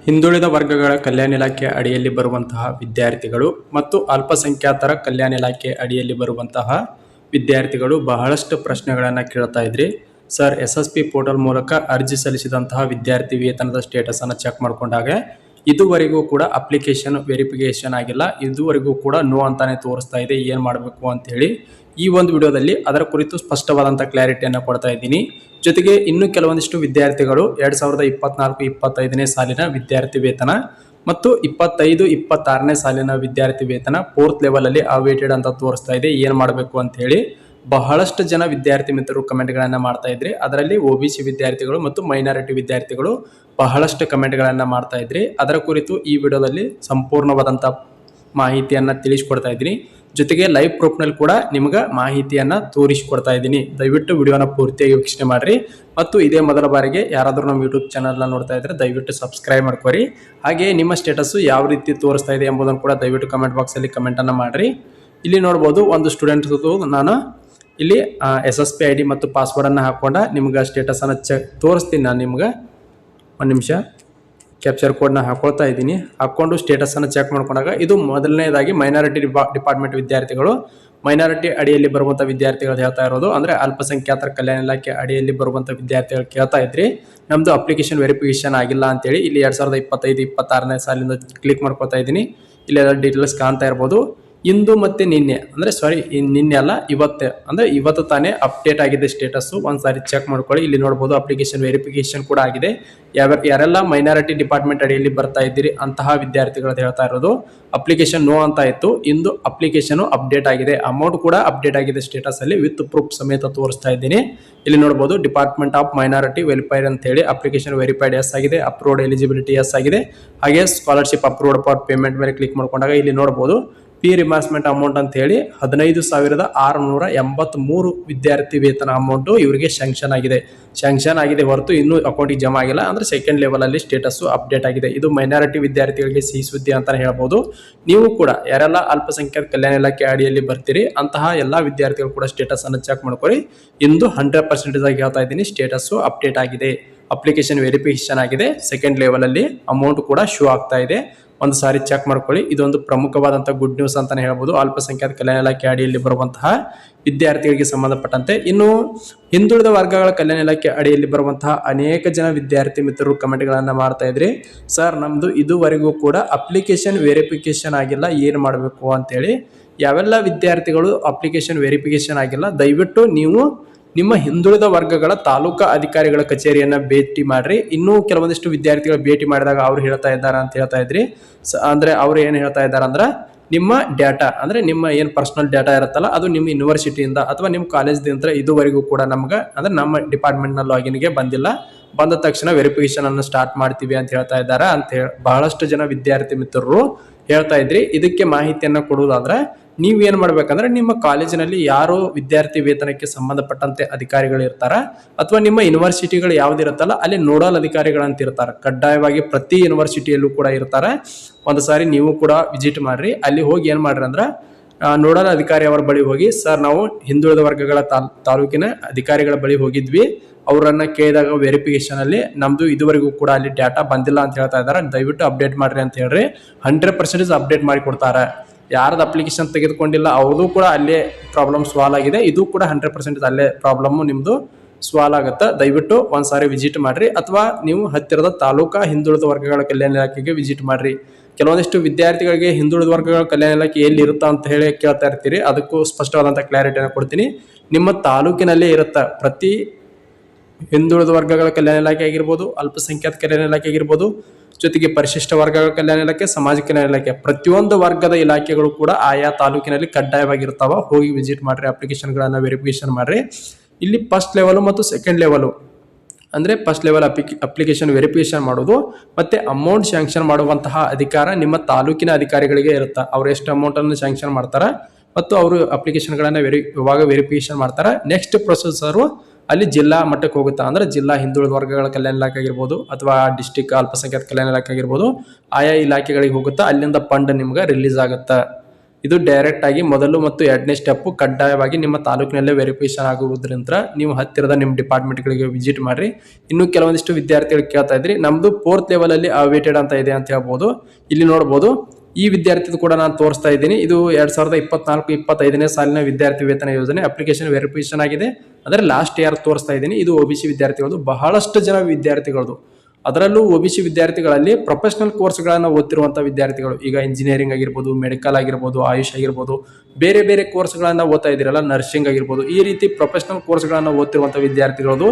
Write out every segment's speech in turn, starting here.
ಹಿಂದುಳಿದ ವರ್ಗಗಳ ಕಲ್ಯಾಣ ಇಲಾಖೆ ಅಡಿಯಲ್ಲಿ ಬರುವಂತಹ ವಿದ್ಯಾರ್ಥಿಗಳು ಮತ್ತು ಅಲ್ಪಸಂಖ್ಯಾತರ ಕಲ್ಯಾಣ ಇಲಾಖೆ ಅಡಿಯಲ್ಲಿ ಬರುವಂತಹ ವಿದ್ಯಾರ್ಥಿಗಳು ಬಹಳಷ್ಟು ಪ್ರಶ್ನೆಗಳನ್ನು ಕೇಳ್ತಾ ಇದ್ರಿ. ಸರ್, SSP ಪೋರ್ಟಲ್ ಮೂಲಕ ಅರ್ಜಿ ಸಲ್ಲಿಸಿದಂತಹ ವಿದ್ಯಾರ್ಥಿ ವೇತನದ ಸ್ಟೇಟಸ್ ಅನ್ನು ಚೆಕ್ ಮಾಡಿಕೊಂಡಾಗ ಇದುವರೆಗೂ ಕೂಡ ಅಪ್ಲಿಕೇಶನ್ ವೆರಿಫಿಕೇಶನ್ ಆಗಿಲ್ಲ, ಇದುವರೆಗೂ ಕೂಡ ನೋ ಅಂತಾನೆ ತೋರಿಸ್ತಾ ಇದೆ. ಏನು ಮಾಡಬೇಕು ಅಂತ ಹೇಳಿ ಈ ಒಂದು ವಿಡಿಯೋದಲ್ಲಿ ಅದರ ಕುರಿತು ಸ್ಪಷ್ಟವಾದಂಥ ಕ್ಲಾರಿಟಿಯನ್ನು ಕೊಡ್ತಾ ಇದ್ದೀನಿ. ಜೊತೆಗೆ ಇನ್ನು ಕೆಲವೊಂದಿಷ್ಟು ವಿದ್ಯಾರ್ಥಿಗಳು 2024-25ನೇ ಸಾಲಿನ ವಿದ್ಯಾರ್ಥಿ ವೇತನ ಮತ್ತು 25-26ನೇ ಸಾಲಿನ ವಿದ್ಯಾರ್ಥಿ ವೇತನ 4th ಲೆವೆಲ್ ಅಲ್ಲಿ ಅವೇಟೆಡ್ ಅಂತ ತೋರಿಸ್ತಾ ಇದೆ. ಏನು ಮಾಡಬೇಕು ಅಂತ ಹೇಳಿ ಬಹಳಷ್ಟು ಜನ ವಿದ್ಯಾರ್ಥಿ ಮಿತ್ರರು ಕಮೆಂಟ್ಗಳನ್ನು ಮಾಡ್ತಾ ಇದ್ರಿ. ಅದರಲ್ಲಿ OBC ವಿದ್ಯಾರ್ಥಿಗಳು ಮತ್ತು ಮೈನಾರಿಟಿ ವಿದ್ಯಾರ್ಥಿಗಳು ಬಹಳಷ್ಟು ಕಮೆಂಟ್ಗಳನ್ನು ಮಾಡ್ತಾ ಇದ್ರಿ. ಅದರ ಕುರಿತು ಈ ವಿಡಿಯೋದಲ್ಲಿ ಸಂಪೂರ್ಣವಾದಂಥ ಮಾಹಿತಿಯನ್ನು ತಿಳಿಸ್ಕೊಡ್ತಾ ಇದ್ದೀನಿ. ಜೊತೆಗೆ ಲೈವ್ ಪ್ರೂಫ್ನಲ್ಲಿ ಕೂಡ ನಿಮ್ಗೆ ಮಾಹಿತಿಯನ್ನು ತೋರಿಸಿಕೊಡ್ತಾ ಇದ್ದೀನಿ. ದಯವಿಟ್ಟು ವಿಡಿಯೋನ ಪೂರ್ತಿಯಾಗಿ ವೀಕ್ಷಣೆ ಮಾಡಿರಿ. ಮತ್ತು ಇದೇ ಮೊದಲ ಬಾರಿಗೆ ಯಾರಾದರೂ ನಮ್ಮ ಯೂಟ್ಯೂಬ್ ಚಾನಲ್ನ ನೋಡ್ತಾ ಇದ್ದರೆ ದಯವಿಟ್ಟು ಸಬ್ಸ್ಕ್ರೈಬ್ ಮಾಡ್ಕೊರಿ. ಹಾಗೆ ನಿಮ್ಮ ಸ್ಟೇಟಸ್ಸು ಯಾವ ರೀತಿ ತೋರಿಸ್ತಾ ಇದೆ ಎಂಬುದನ್ನು ಕೂಡ ದಯವಿಟ್ಟು ಕಮೆಂಟ್ ಬಾಕ್ಸಲ್ಲಿ ಕಮೆಂಟನ್ನು ಮಾಡಿರಿ. ಇಲ್ಲಿ ನೋಡ್ಬೋದು, ಒಂದು ಸ್ಟೂಡೆಂಟ್ದು ನಾನು ಇಲ್ಲಿ SSP ID ಮತ್ತು ಪಾಸ್ವರ್ಡನ್ನು ಹಾಕ್ಕೊಂಡ ನಿಮ್ಗೆ ಸ್ಟೇಟಸನ್ನು ತೋರಿಸ್ತೀನಿ. ನಾನು ನಿಮ್ಗೆ ಒಂದು ನಿಮಿಷ ಕ್ಯಾಪ್ಚರ್ ಕೋಡ್ನ ಹಾಕೊಳ್ತಾ ಇದ್ದೀನಿ. ಹಾಕ್ಕೊಂಡು ಸ್ಟೇಟಸನ್ನು ಚೆಕ್ ಮಾಡ್ಕೊಂಡಾಗ ಇದು ಮೊದಲನೇದಾಗಿ ಮೈನಾರಿಟಿ ಡಿಪಾರ್ಟ್ಮೆಂಟ್ ವಿದ್ಯಾರ್ಥಿಗಳು, ಮೈನಾರಿಟಿ ಅಡಿಯಲ್ಲಿ ಬರುವಂಥ ವಿದ್ಯಾರ್ಥಿಗಳು ಹೇಳ್ತಾ ಇರೋದು. ಅಂದರೆ ಅಲ್ಪಸಂಖ್ಯಾತರ ಕಲ್ಯಾಣ ಇಲಾಖೆ ಅಡಿಯಲ್ಲಿ ಬರುವಂಥ ವಿದ್ಯಾರ್ಥಿಗಳು ಕೇಳ್ತಾ ಇದ್ರಿ, ನಮ್ಮದು ಅಪ್ಲಿಕೇಶನ್ ವೆರಿಫಿಕೇಶನ್ ಆಗಿಲ್ಲ ಅಂತೇಳಿ. ಇಲ್ಲಿ 2025-26ನೇ ಸಾಲಿಂದ ಕ್ಲಿಕ್ ಮಾಡ್ಕೊತಾ ಇದ್ದೀನಿ. ಇಲ್ಲೆಲ್ಲ ಡೀಟೇಲ್ಸ್ ಕಾಣ್ತಾ ಇರ್ಬೋದು. ಇಂದು ಮತ್ತು ನಿನ್ನೆ, ಅಂದರೆ ನಿನ್ನೆ ಅಲ್ಲ, ಇವತ್ತು ತಾನೇ ಅಪ್ಡೇಟ್ ಆಗಿದೆ ಸ್ಟೇಟಸ್ಸು. ಒಂದು ಸಾರಿ ಚೆಕ್ ಮಾಡ್ಕೊಳ್ಳಿ. ಇಲ್ಲಿ ನೋಡ್ಬೋದು ಅಪ್ಲಿಕೇಶನ್ ವೆರಿಫಿಕೇಶನ್ ಕೂಡ ಆಗಿದೆ. ಯಾರೆಲ್ಲ ಮೈನಾರಿಟಿ ಡಿಪಾರ್ಟ್ಮೆಂಟ್ ಅಡಿಯಲ್ಲಿ ಬರ್ತಾ ಇದ್ದೀರಿ ಅಂತಹ ವಿದ್ಯಾರ್ಥಿಗಳು ಹೇಳ್ತಾ ಇರೋದು ಅಪ್ಲಿಕೇಶನ್ ನೋ ಅಂತ ಇತ್ತು. ಇಂದು ಅಪ್ಲಿಕೇಶನ್ ಅಪ್ಡೇಟ್ ಆಗಿದೆ, ಅಮೌಂಟ್ ಕೂಡ ಅಪ್ಡೇಟ್ ಆಗಿದೆ ಸ್ಟೇಟಸಲ್ಲಿ ವಿತ್ ಪ್ರೂಫ್ ಸಮೇತ ತೋರಿಸ್ತಾ ಇದ್ದೀನಿ. ಇಲ್ಲಿ ನೋಡ್ಬೋದು ಡಿಪಾರ್ಟ್ಮೆಂಟ್ ಆಫ್ ಮೈನಾರಿಟಿ ವೆಲ್ಫೇರ್ ಅಂತ ಹೇಳಿ ಅಪ್ಲಿಕೇಶನ್ ವೆರಿಫೈಡ್ ಎಸ್ ಆಗಿದೆ, ಅಪ್ರೂವ್ಡ್ ಎಲಿಜಿಬಿಲಿಟಿ ಎಸ್ ಆಗಿದೆ. ಹಾಗೆ ಸ್ಕಾಲರ್ಶಿಪ್ ಅಪ್ರೂವ್ಡ್ ಫಾರ್ ಪೇಮೆಂಟ್ ಮೇಲೆ ಕ್ಲಿಕ್ ಮಾಡ್ಕೊಂಡಾಗ ಇಲ್ಲಿ ನೋಡ್ಬೋದು ಫೀ ರಿಮಾರ್ಸ್ಮೆಂಟ್ ಅಮೌಂಟ್ ಅಂತ ಹೇಳಿ 15,683 ವಿದ್ಯಾರ್ಥಿ ವೇತನ ಅಮೌಂಟು ಇವರಿಗೆ ಶಾಂಕ್ಷನ್ ಆಗಿದೆ ಹೊರತು ಇನ್ನೂ ಅಕೌಂಟಿಗೆ ಜಮಾ ಆಗಿಲ್ಲ. ಅಂದರೆ ಸೆಕೆಂಡ್ ಲೆವೆಲಲ್ಲಿ ಸ್ಟೇಟಸ್ಸು ಅಪ್ಡೇಟ್ ಆಗಿದೆ. ಇದು ಮೈನಾರಿಟಿ ವಿದ್ಯಾರ್ಥಿಗಳಿಗೆ ಸಿಹಿ ಸುದ್ದಿ ಅಂತಲೇ ಹೇಳ್ಬೋದು. ನೀವು ಕೂಡ ಯಾರೆಲ್ಲ ಅಲ್ಪಸಂಖ್ಯಾತ ಕಲ್ಯಾಣ ಇಲಾಖೆ ಅಡಿಯಲ್ಲಿ ಬರ್ತೀರಿ ಅಂತಹ ಎಲ್ಲ ವಿದ್ಯಾರ್ಥಿಗಳು ಕೂಡ ಸ್ಟೇಟಸನ್ನು ಚೆಕ್ ಮಾಡ್ಕೊಳ್ಳಿ. ಇಂದು 100% ಆಗಿ ಹೇಳ್ತಾ ಇದ್ದೀನಿ, ಸ್ಟೇಟಸ್ಸು ಅಪ್ಡೇಟ್ ಆಗಿದೆ, ಅಪ್ಲಿಕೇಶನ್ ವೆರಿಫಿಕೇಶನ್ ಆಗಿದೆ, ಸೆಕೆಂಡ್ ಲೆವೆಲಲ್ಲಿ ಅಮೌಂಟ್ ಕೂಡ ಶೋ ಆಗ್ತಾ ಇದೆ. ಒಂದು ಸಾರಿ ಚೆಕ್ ಮಾಡ್ಕೊಳ್ಳಿ. ಇದೊಂದು ಪ್ರಮುಖವಾದಂಥ ಗುಡ್ ನ್ಯೂಸ್ ಅಂತಲೇ ಹೇಳ್ಬೋದು ಅಲ್ಪಸಂಖ್ಯಾತ ಕಲ್ಯಾಣ ಇಲಾಖೆ ಅಡಿಯಲ್ಲಿ ಬರುವಂತಹ ವಿದ್ಯಾರ್ಥಿಗಳಿಗೆ ಸಂಬಂಧಪಟ್ಟಂತೆ. ಇನ್ನು ಹಿಂದುಳಿದ ವರ್ಗಗಳ ಕಲ್ಯಾಣ ಇಲಾಖೆ ಅಡಿಯಲ್ಲಿ ಬರುವಂತಹ ಅನೇಕ ಜನ ವಿದ್ಯಾರ್ಥಿ ಮಿತ್ರರು ಕಮೆಂಟ್ಗಳನ್ನು ಮಾಡ್ತಾ ಇದ್ರಿ. ಸರ್, ನಮ್ಮದು ಇದುವರೆಗೂ ಕೂಡ ಅಪ್ಲಿಕೇಶನ್ ವೆರಿಫಿಕೇಶನ್ ಆಗಿಲ್ಲ, ಏನು ಮಾಡಬೇಕು ಅಂತೇಳಿ. ಯಾವೆಲ್ಲ ವಿದ್ಯಾರ್ಥಿಗಳು ಅಪ್ಲಿಕೇಶನ್ ವೆರಿಫಿಕೇಶನ್ ಆಗಿಲ್ಲ, ದಯವಿಟ್ಟು ನೀವು ನಿಮ್ಮ ಹಿಂದುಳಿದ ವರ್ಗಗಳ ತಾಲೂಕಾ ಅಧಿಕಾರಿಗಳ ಕಚೇರಿಯನ್ನು ಭೇಟಿ ಮಾಡ್ರಿ. ಇನ್ನೂ ಕೆಲವೊಂದಿಷ್ಟು ವಿದ್ಯಾರ್ಥಿಗಳು ಭೇಟಿ ಮಾಡಿದಾಗ ಅವ್ರು ಹೇಳ್ತಾ ಇದ್ದಾರೆ ಅಂತ ಹೇಳ್ತಾ ಇದ್ರಿ. ಅಂದರೆ ಅವ್ರು ಏನು ಹೇಳ್ತಾ ಇದ್ದಾರೆ ಅಂದ್ರೆ, ನಿಮ್ಮ ಡೇಟಾ ಅಂದರೆ ನಿಮ್ಮ ಏನು ಪರ್ಸನಲ್ ಡೇಟಾ ಇರುತ್ತಲ್ಲ ಅದು ನಿಮ್ಮ ಯೂನಿವರ್ಸಿಟಿಯಿಂದ ಅಥವಾ ನಿಮ್ಮ ಕಾಲೇಜ್ದಿಂದ ಇದುವರೆಗೂ ಕೂಡ ನಮ್ಗೆ ಅಂದರೆ ನಮ್ಮ ಡಿಪಾರ್ಟ್ಮೆಂಟ್ನ ಲಾಗಿನ್ಗೆ ಬಂದಿಲ್ಲ, ಬಂದ ತಕ್ಷಣ ವೆರಿಫಿಕೇಶನ್ ಅನ್ನು ಸ್ಟಾರ್ಟ್ ಮಾಡ್ತೀವಿ ಅಂತ ಹೇಳ್ತಾ ಇದ್ದಾರೆ ಅಂತ ಬಹಳಷ್ಟು ಜನ ವಿದ್ಯಾರ್ಥಿ ಮಿತ್ರರು ಹೇಳ್ತಾ ಇದ್ರಿ. ಇದಕ್ಕೆ ಮಾಹಿತಿಯನ್ನು ಕೊಡುವುದಾದ್ರೆ ನೀವೇನು ಮಾಡ್ಬೇಕಂದ್ರೆ, ನಿಮ್ಮ ಕಾಲೇಜಿನಲ್ಲಿ ಯಾರು ವಿದ್ಯಾರ್ಥಿ ವೇತನಕ್ಕೆ ಸಂಬಂಧಪಟ್ಟಂತೆ ಅಧಿಕಾರಿಗಳು ಇರ್ತಾರ ಅಥವಾ ನಿಮ್ಮ ಯೂನಿವರ್ಸಿಟಿಗಳು ಯಾವುದಿರುತ್ತಲ್ಲ ಅಲ್ಲಿ ನೋಡಲ್ ಅಧಿಕಾರಿಗಳಂತ ಇರ್ತಾರೆ. ಕಡ್ಡಾಯವಾಗಿ ಪ್ರತಿ ಯೂನಿವರ್ಸಿಟಿಯಲ್ಲೂ ಕೂಡ ಇರ್ತಾರೆ. ಒಂದು ಸಾರಿ ನೀವು ಕೂಡ ವಿಸಿಟ್ ಮಾಡ್ರಿ. ಅಲ್ಲಿ ಹೋಗಿ ಏನು ಮಾಡ್ರಿ ಅಂದ್ರೆ, ನೋಡಲ್ ಅಧಿಕಾರಿ ಅವರ ಬಳಿ ಹೋಗಿ, ಸರ್ ನಾವು ಹಿಂದುಳಿದ ವರ್ಗಗಳ ತಾಲೂಕಿನ ಅಧಿಕಾರಿಗಳ ಬಳಿ ಹೋಗಿದ್ವಿ, ಅವರನ್ನ ಕೇಳಿದಾಗ ವೆರಿಫಿಕೇಶನ್ ಅಲ್ಲಿ ನಮ್ದು ಇದುವರೆಗೂ ಕೂಡ ಅಲ್ಲಿ ಡೇಟಾ ಬಂದಿಲ್ಲ ಅಂತ ಹೇಳ್ತಾ ಇದ್ದಾರೆ, ದಯವಿಟ್ಟು ಅಪ್ಡೇಟ್ ಮಾಡ್ರಿ ಅಂತ ಹೇಳ್ರಿ. 100% ಅಪ್ಡೇಟ್ ಮಾಡಿ ಕೊಡ್ತಾರೆ. ಯಾರ್ದು ಅಪ್ಲಿಕೇಶನ್ ತೆಗೆದುಕೊಂಡಿಲ್ಲ ಅವ್ರದ್ದು ಕೂಡ ಅಲ್ಲೇ ಪ್ರಾಬ್ಲಮ್ ಸಾಲ್ವ್ ಆಗಿದೆ. ಇದು ಕೂಡ 100% ಅಲ್ಲೇ ಪ್ರಾಬ್ಲಮ್ಮು ನಿಮ್ಮದು ಸಾಲ್ವ್ ಆಗುತ್ತೆ. ದಯವಿಟ್ಟು ಒಂದು ಸಾರಿ ವಿಸಿಟ್ ಮಾಡಿರಿ, ಅಥವಾ ನೀವು ಹತ್ತಿರದ ತಾಲೂಕಾ ಹಿಂದುಳಿದ ವರ್ಗಗಳ ಕಲ್ಯಾಣ ಇಲಾಖೆಗೆ ವಿಸಿಟ್ ಮಾಡಿರಿ. ಕೆಲವೊಂದಿಷ್ಟು ವಿದ್ಯಾರ್ಥಿಗಳಿಗೆ ಹಿಂದುಳಿದ ವರ್ಗಗಳ ಕಲ್ಯಾಣ ಇಲಾಖೆ ಎಲ್ಲಿ ಇರುತ್ತಾ ಅಂತ ಹೇಳಿ ಕೇಳ್ತಾ ಇರ್ತೀರಿ. ಅದಕ್ಕೂ ಸ್ಪಷ್ಟವಾದಂಥ ಕ್ಲಾರಿಟಿಯನ್ನು ಕೊಡ್ತೀನಿ. ನಿಮ್ಮ ತಾಲೂಕಿನಲ್ಲೇ ಇರುತ್ತೆ. ಪ್ರತಿ ಹಿಂದುಳಿದ ವರ್ಗಗಳ ಕಲ್ಯಾಣ ಇಲಾಖೆ ಆಗಿರ್ಬೋದು, ಅಲ್ಪಸಂಖ್ಯಾತ ಕಲ್ಯಾಣ ಇಲಾಖೆ ಆಗಿರ್ಬೋದು, ಜೊತೆಗೆ ಪರಿಶಿಷ್ಟ ವರ್ಗಗಳ ಕಲ್ಯಾಣ ಇಲಾಖೆ, ಸಮಾಜ ಕಲ್ಯಾಣ ಇಲಾಖೆ, ಪ್ರತಿಯೊಂದು ವರ್ಗದ ಇಲಾಖೆಗಳು ಕೂಡ ಆಯಾ ತಾಲೂಕಿನಲ್ಲಿ ಕಡ್ಡಾಯವಾಗಿರ್ತಾವ. ಹೋಗಿ ವಿಸಿಟ್ ಮಾಡ್ರಿ, ಅಪ್ಲಿಕೇಶನ್ಗಳನ್ನು ವೆರಿಫಿಕೇಶನ್ ಮಾಡ್ರಿ. ಇಲ್ಲಿ ಫಸ್ಟ್ ಲೆವೆಲು ಮತ್ತು ಸೆಕೆಂಡ್ ಲೆವೆಲು ಅಂದರೆ ಫಸ್ಟ್ ಲೆವೆಲ್ ಅಪ್ಲಿಕೇಶನ್ ವೆರಿಫಿಕೇಶನ್ ಮಾಡೋದು ಮತ್ತು ಅಮೌಂಟ್ ಸ್ಯಾಂಕ್ಷನ್ ಮಾಡುವಂತಹ ಅಧಿಕಾರ ನಿಮ್ಮ ತಾಲೂಕಿನ ಅಧಿಕಾರಿಗಳಿಗೆ ಇರುತ್ತೆ. ಅವ್ರು ಎಷ್ಟು ಅಮೌಂಟನ್ನು ಸ್ಯಾಂಕ್ಷನ್ ಮಾಡ್ತಾರೆ ಮತ್ತು ಅವರು ಅಪ್ಲಿಕೇಶನ್ಗಳನ್ನು ವೆರಿಫಿಕೇಶನ್ ಮಾಡ್ತಾರೆ. ನೆಕ್ಸ್ಟ್ ಪ್ರೊಸೆಸರು ಅಲ್ಲಿ ಜಿಲ್ಲಾ ಮಟ್ಟಕ್ಕೆ ಹೋಗುತ್ತಾ, ಅಂದರೆ ಜಿಲ್ಲಾ ಹಿಂದುಳಿದ ವರ್ಗಗಳ ಕಲ್ಯಾಣ ಇಲಾಖೆ ಆಗಿರ್ಬೋದು ಅಥವಾ ಡಿಸ್ಟಿಕ್ ಅಲ್ಪಸಂಖ್ಯಾತ ಕಲ್ಯಾಣ ಇಲಾಖೆ ಆಗಿರ್ಬೋದು, ಆಯಾ ಇಲಾಖೆಗಳಿಗೆ ಹೋಗುತ್ತಾ. ಅಲ್ಲಿಂದ ಫಂಡ್ ನಿಮ್ಗೆ ರಿಲೀಸ್ ಆಗುತ್ತೆ. ಇದು ಡೈರೆಕ್ಟ್ ಆಗಿ ಮೊದಲು ಮತ್ತು ಎರಡನೇ ಸ್ಟೆಪ್ ಕಡ್ಡಾಯವಾಗಿ ನಿಮ್ಮ ತಾಲೂಕಿನಲ್ಲೇ ವೆರಿಫಿಕೇಶನ್ ಆಗುವುದರಿಂದ ನೀವು ಹತ್ತಿರದ ನಿಮ್ಮ ಡಿಪಾರ್ಟ್ಮೆಂಟ್ಗಳಿಗೆ ವಿಸಿಟ್ ಮಾಡ್ರಿ. ಇನ್ನು ಕೆಲವೊಂದಿಷ್ಟು ವಿದ್ಯಾರ್ಥಿಗಳು ಕೇಳ್ತಾ ಇದ್ರಿ, ನಮ್ದು 4th ಲೆವೆಲ್ ಅಲ್ಲಿ ಅವೇಟೆಡ್ ಅಂತ ಇದೆ ಅಂತ ಹೇಳ್ಬೋದು. ಇಲ್ಲಿ ನೋಡಬಹುದು ಈ ವಿದ್ಯಾರ್ಥಿದು ಕೂಡ ನಾನು ತೋರಿಸ್ತಾ ಇದ್ದೀನಿ. ಇದು 2024-25ನೇ ಸಾಲಿನ ವಿದ್ಯಾರ್ಥಿ ವೇತನ ಯೋಜನೆ ಅಪ್ಲಿಕೇಶನ್ ವೆರಿಫಿಕೇಶನ್ ಆಗಿದೆ. ಅಂದ್ರೆ ಲಾಸ್ಟ್ ಇಯರ್ ತೋರಿಸ್ತಾ ಇದ್ದೀನಿ. ಇದು OBC ವಿದ್ಯಾರ್ಥಿಗಳದು, ಬಹಳಷ್ಟು ಜನ ವಿದ್ಯಾರ್ಥಿಗಳದು. ಅದರಲ್ಲೂ OBC ವಿದ್ಯಾರ್ಥಿಗಳಲ್ಲಿ ಪ್ರೊಫೆಷನಲ್ ಕೋರ್ಸ್ಗಳನ್ನು ಓದ್ತಿರುವಂತಹ ವಿದ್ಯಾರ್ಥಿಗಳು, ಈಗ ಇಂಜಿನಿಯರಿಂಗ್ ಆಗಿರ್ಬೋದು, ಮೆಡಿಕಲ್ ಆಗಿರ್ಬೋದು, ಆಯುಷ್ ಆಗಿರ್ಬೋದು, ಬೇರೆ ಬೇರೆ ಕೋರ್ಸ್ಗಳನ್ನ ಓದ್ತಾ ಇದ್ದೀರಲ್ಲ, ನರ್ಸಿಂಗ್ ಆಗಿರ್ಬೋದು, ಈ ರೀತಿ ಪ್ರೊಫೆಷನಲ್ ಕೋರ್ಸ್ಗಳನ್ನ ಓದ್ತಿರುವಂತಹ ವಿದ್ಯಾರ್ಥಿಗಳದು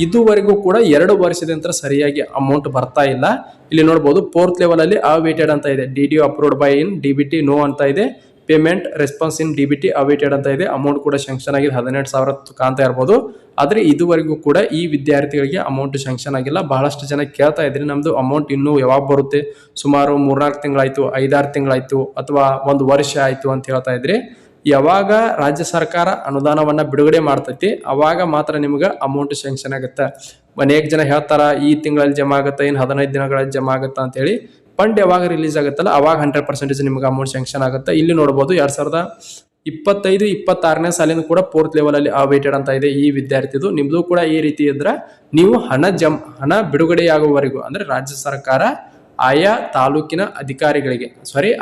ಇದುವರೆಗೂ ಕೂಡ 2 ವರ್ಷದಿಂದ ಸರಿಯಾಗಿ ಅಮೌಂಟ್ ಬರ್ತಾ ಇಲ್ಲ. ಇಲ್ಲಿ ನೋಡಬಹುದು 4th ಲೆವೆಲ್ ಅಲ್ಲಿ ಅವೇಟೆಡ್ ಅಂತ ಇದೆ, DDO approved by in DBT no ಅಂತ ಇದೆ, payment response in DBT awaited ಅಂತ ಇದೆ. ಅಮೌಂಟ್ ಕೂಡ ಶಾಂಕ್ಷನ್ ಆಗಿದೆ 18,000 ಕಾಣ್ತಾ ಇರ್ಬೋದು. ಆದ್ರೆ ಇದುವರೆಗೂ ಕೂಡ ಈ ವಿದ್ಯಾರ್ಥಿಗಳಿಗೆ ಅಮೌಂಟ್ ಶಾಂಕ್ಷನ್ ಆಗಿಲ್ಲ. ಬಹಳಷ್ಟು ಜನ ಕೇಳ್ತಾ ಇದ್ರಿ, ನಮ್ದು ಅಮೌಂಟ್ ಇನ್ನೂ ಯಾವಾಗ ಬರುತ್ತೆ, ಸುಮಾರು 3-4 ತಿಂಗಳಾಯ್ತು, 5-6 ತಿಂಗಳಾಯ್ತು, ಅಥವಾ 1 ವರ್ಷ ಆಯ್ತು ಅಂತ ಹೇಳ್ತಾ ಇದ್ರಿ. ಯಾವಾಗ ರಾಜ್ಯ ಸರ್ಕಾರ ಅನುದಾನವನ್ನ ಬಿಡುಗಡೆ ಮಾಡ್ತೈತಿ ಅವಾಗ ಮಾತ್ರ ನಿಮ್ಗೆ ಅಮೌಂಟ್ ಶಾಂಕ್ಷನ್ ಆಗುತ್ತೆ. ಅನೇಕ ಜನ ಹೇಳ್ತಾರ ಈ ತಿಂಗಳಲ್ಲಿ ಜಮಾ ಆಗುತ್ತೆ, ಇನ್ನು 15 ದಿನಗಳಲ್ಲಿ ಜಮಾ ಆಗುತ್ತಾ ಅಂತ ಹೇಳಿ. ಫಂಡ್ ಯಾವಾಗ ರಿಲೀಸ್ ಆಗುತ್ತಲ್ಲ ಅವಾಗ 100% ನಿಮ್ಗೆ ಅಮೌಂಟ್ ಶಾಂಕ್ಷನ್ ಆಗುತ್ತೆ. ಇಲ್ಲಿ ನೋಡಬಹುದು 2025-26ನೇ ಸಾಲಿನ ಕೂಡ 4th ಲೆವೆಲ್ ಅಲ್ಲಿ ಅವೇಟೆಡ್ ಅಂತ ಇದೆ ಈ ವಿದ್ಯಾರ್ಥಿದು. ನಿಮ್ದು ಕೂಡ ಈ ರೀತಿ ಇದ್ರೆ ನೀವು ಹಣ ಬಿಡುಗಡೆಯಾಗುವವರೆಗೂ, ಅಂದ್ರೆ ರಾಜ್ಯ ಸರ್ಕಾರ ಆಯಾ ತಾಲೂಕಿನ ಅಧಿಕಾರಿಗಳಿಗೆ,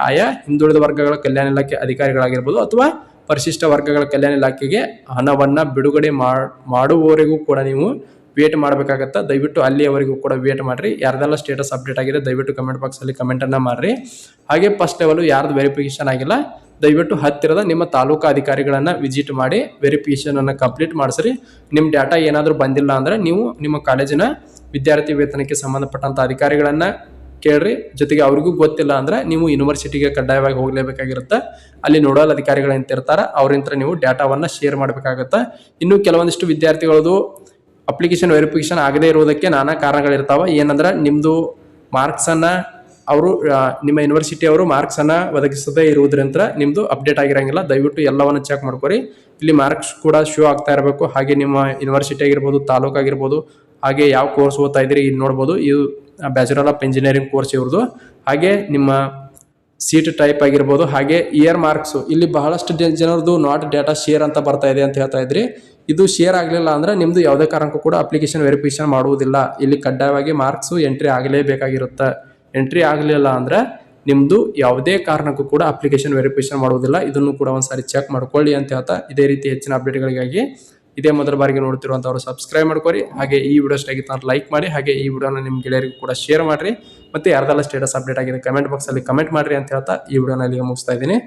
ಆಯಾ ಹಿಂದುಳಿದ ವರ್ಗಗಳ ಕಲ್ಯಾಣ ಇಲಾಖೆ ಅಧಿಕಾರಿಗಳಾಗಿರ್ಬೋದು ಅಥವಾ ಪರಿಶಿಷ್ಟ ವರ್ಗಗಳ ಕಲ್ಯಾಣ ಇಲಾಖೆಗೆ ಹಣವನ್ನ ಬಿಡುಗಡೆ ಮಾಡುವವರೆಗೂ ಕೂಡ ನೀವು ವೇಟ್ ಮಾಡಬೇಕಾಗತ್ತ. ದಯವಿಟ್ಟು ಅಲ್ಲಿಯವರೆಗೂ ಕೂಡ ವೇಟ್ ಮಾಡ್ರಿ. ಯಾರ್ದೆಲ್ಲ ಸ್ಟೇಟಸ್ ಅಪ್ಡೇಟ್ ಆಗಿದೆ ದಯವಿಟ್ಟು ಕಮೆಂಟ್ ಬಾಕ್ಸ್ ಅಲ್ಲಿ ಕಮೆಂಟ್ ಅನ್ನ ಮಾಡ್ರಿ. ಹಾಗೆ ಫಸ್ಟ್ ಲೆವೆಲ್ ಯಾರ್ದು ವೆರಿಫಿಕೇಶನ್ ಆಗಿಲ್ಲ ದಯವಿಟ್ಟು ಹತ್ತಿರದ ನಿಮ್ಮ ತಾಲೂಕಾ ಅಧಿಕಾರಿಗಳನ್ನ ವಿಸಿಟ್ ಮಾಡಿ ವೆರಿಫಿಕೇಶನ್ ಅನ್ನ ಕಂಪ್ಲೀಟ್ ಮಾಡಿಸ್ರಿ. ನಿಮ್ಮ ಡಾಟಾ ಏನಾದರೂ ಬಂದಿಲ್ಲ ಅಂದ್ರೆ ನೀವು ನಿಮ್ಮ ಕಾಲೇಜಿನ ವಿದ್ಯಾರ್ಥಿ ವೇತನಕ್ಕೆ ಸಂಬಂಧಪಟ್ಟಂತ ಅಧಿಕಾರಿಗಳನ್ನ ಕೇಳ್ರಿ. ಜೊತೆಗೆ ಅವ್ರಿಗೂ ಗೊತ್ತಿಲ್ಲ ಅಂದ್ರೆ ನೀವು ಯೂನಿವರ್ಸಿಟಿಗೆ ಕಡ್ಡಾಯವಾಗಿ ಹೋಗ್ಲೇಬೇಕಾಗಿರುತ್ತೆ. ಅಲ್ಲಿ ನೋಡಲ್ ಅಧಿಕಾರಿಗಳು ಎಂತಿರ್ತಾರ ಅವರಿಂತ್ರ ನೀವು ಡಾಟಾವನ್ನ ಶೇರ್ ಮಾಡಬೇಕಾಗತ್ತೆ. ಇನ್ನು ಕೆಲವೊಂದಿಷ್ಟು ವಿದ್ಯಾರ್ಥಿಗಳದು ಅಪ್ಲಿಕೇಶನ್ ವೆರಿಫಿಕೇಶನ್ ಆಗದೇ ಇರುವುದಕ್ಕೆ ನಾನಾ ಕಾರಣಗಳಿರ್ತಾವ. ಏನಂದ್ರೆ ನಿಮ್ದು ಮಾರ್ಕ್ಸ್ ಅನ್ನ ಅವರು ನಿಮ್ಮ ಯೂನಿವರ್ಸಿಟಿ ಅವರು ಮಾರ್ಕ್ಸ್ ಅನ್ನ ಒದಗಿಸದೇ ಇರುವುದರಿಂದ ನಿಮ್ದು ಅಪ್ಡೇಟ್ ಆಗಿರಂಗಿಲ್ಲ. ದಯವಿಟ್ಟು ಎಲ್ಲವನ್ನ ಚೆಕ್ ಮಾಡ್ಕೊರಿ. ಇಲ್ಲಿ ಮಾರ್ಕ್ಸ್ ಕೂಡ ಶೋ ಆಗ್ತಾ ಇರಬೇಕು. ಹಾಗೆ ನಿಮ್ಮ ಯೂನಿವರ್ಸಿಟಿ ಆಗಿರ್ಬೋದು, ತಾಲೂಕು ಆಗಿರ್ಬೋದು, ಹಾಗೆ ಯಾವ ಕೋರ್ಸ್ ಓದ್ತಾ ಇದ್ರಿ ಇಲ್ಲಿ ನೋಡ್ಬೋದು. ಇದು ಬ್ಯಾಚುಲರ್ ಆಫ್ ಇಂಜಿನಿಯರಿಂಗ್ ಕೋರ್ಸ್ ಇವ್ರದ್ದು. ಹಾಗೆ ನಿಮ್ಮ ಸೀಟ್ ಟೈಪ್ ಆಗಿರ್ಬೋದು, ಹಾಗೆ ಇಯರ್ ಮಾರ್ಕ್ಸ್. ಇಲ್ಲಿ ಬಹಳಷ್ಟು ಜನರದು ನಾಟ್ ಡಾಟಾ ಶೇರ್ ಅಂತ ಬರ್ತಾ ಇದೆ ಅಂತ ಹೇಳ್ತಾ ಇದ್ರಿ. ಇದು ಶೇರ್ ಆಗಲಿಲ್ಲ ಅಂದ್ರೆ ನಿಮ್ದು ಯಾವುದೇ ಕಾರಣಕ್ಕೂ ಕೂಡ ಅಪ್ಲಿಕೇಶನ್ ವೆರಿಫಿಕೇಶನ್ ಮಾಡುವುದಿಲ್ಲ. ಇಲ್ಲಿ ಕಡ್ಡಾಯವಾಗಿ ಮಾರ್ಕ್ಸ್ ಎಂಟ್ರಿ ಆಗಲೇಬೇಕಾಗಿರುತ್ತೆ. ಎಂಟ್ರಿ ಆಗಲಿಲ್ಲ ಅಂದ್ರೆ ನಿಮ್ದು ಯಾವುದೇ ಕಾರಣಕ್ಕೂ ಕೂಡ ಅಪ್ಲಿಕೇಶನ್ ವೆರಿಫಿಕೇಶನ್ ಮಾಡುವುದಿಲ್ಲ. ಇದನ್ನು ಕೂಡ ಒಂದ್ಸಾರಿ ಚೆಕ್ ಮಾಡ್ಕೊಳ್ಳಿ ಅಂತ ಹೇಳ್ತಾ, ಇದೇ ರೀತಿ ಹೆಚ್ಚಿನ ಅಪ್ಡೇಟ್ಗಳಿಗಾಗಿ ಇದೇ ಮೊದಲ ಬಾರಿಗೆ ನೋಡ್ತಿರುವಂತವ್ರು ಸಬ್ಸ್ಕ್ರೈಬ್ ಮಾಡ್ಕೊರಿ. ಹಾಗೆ ಈ ವಿಡಿಯೋ ಇಷ್ಟ ಆಗಿತ್ತು ಅಂದ್ರೆ ಲೈಕ್ ಮಾಡಿ. ಹಾಗೆ ಈ ವಿಡಿಯೋನ ನಿಮ್ಮ ಗೆಳೆಯರಿಗೂ ಕೂಡ ಶೇರ್ ಮಾಡ್ರಿ. ಮತ್ತೆ ಯಾರ್ದೆಲ್ಲ ಸ್ಟೇಟಸ್ ಅಪ್ಡೇಟ್ ಆಗಿದೆ ಕಮೆಂಟ್ ಬಾಕ್ಸ್ ಅಲ್ಲಿ ಕಮೆಂಟ್ ಮಾಡ್ರಿ ಅಂತ ಹೇಳ್ತಾ ಈ ವಿಡಿಯೋನ ಇಲ್ಲಿಗೆ ಮುಗಿಸ್ತಾ ಇದ್ದೀನಿ.